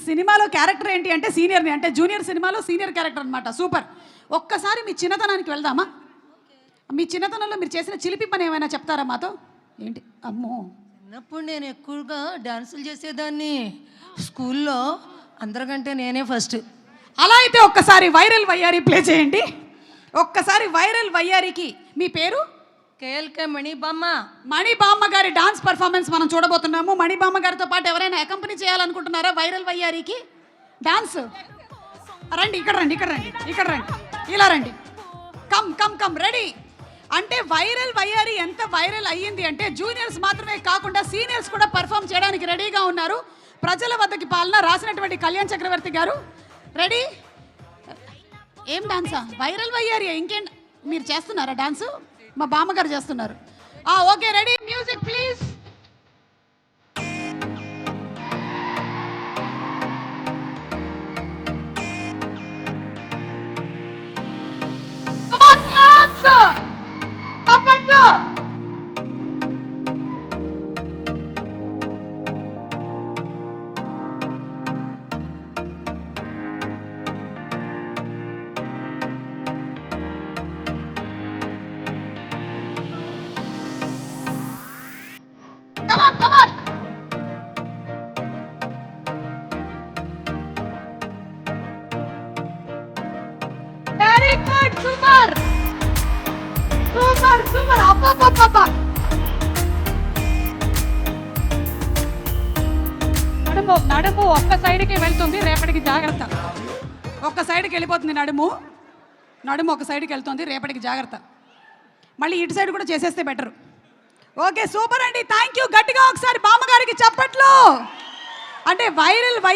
సినిమాలో క్యారెక్టర్ ఏంటి అంటే సీనియర్ని, అంటే జూనియర్ సినిమాలో సీనియర్ క్యారెక్టర్ అనమాట. సూపర్. ఒక్కసారి మీ చిన్నతనానికి వెళ్దామా? మీ చిన్నతనంలో మీరు చేసిన చిలిపి పని ఏమైనా చెప్తారా మాతో? ఏంటి? అమ్మో, చిన్నప్పుడు నేను ఎక్కువగా డాన్సులు చేసేదాన్ని. స్కూల్లో అందరికంటే నేనే ఫస్ట్. అలా అయితే ఒక్కసారి వైరల్ వయ్యారి ప్లే చేయండి. ఒక్కసారి వైరల్ వయ్యారికి మీ పేరు? కేఎల్కే మణిబామ్మ. మణిబామ్మ గారి డాన్స్ పర్ఫార్మెన్స్ మనం చూడబోతున్నాము. మణిబామ్మ గారితో పాటు ఎవరైనా అకంపెనీ చేయాలనుకుంటున్నారా వైరల్ వయ్యారికి డాన్స్? రండి, ఇక్కడ రండి, ఇక్కడ రండి, ఇక్కడ రండి, ఇలా రండి. Come come come, ready. అంటే వైరల్ వయ్యారి ఎంత వైరల్ అయ్యింది అంటే జూనియర్స్ మాత్రమే కాకుండా సీనియర్స్ కూడా పర్ఫామ్ చేయడానికి రెడీగా ఉన్నారు. ప్రజల వద్దకి పాలన రాసినటువంటి కళ్యాణ్ చక్రవర్తి గారు రెడీ. ఏం డాన్సా? వైరల్ వయ్యారి. ఇంకేం మీరు చేస్తున్నారా డాన్సు? మా బామ్మగారు చేస్తున్నారు. Okay, ready, music please. Come on, come on. Very good, super. Super, super. Appa. నడుము ఒక్క సైడ్కి వెళ్తుంది, రేపటికి జాగ్రత్త. ఒక్క సైడ్కి వెళ్ళిపోతుంది నడుము ఒక సైడ్కి వెళ్తుంది, రేపటికి జాగ్రత్త. మళ్ళీ ఇటు సైడ్ కూడా చేసేస్తే బెటర్. ఓకే, సూపర్ అండి, థ్యాంక్ యూ. గట్టిగా ఒకసారి బామ్మగారికి చప్పట్లు. అంటే వైరల్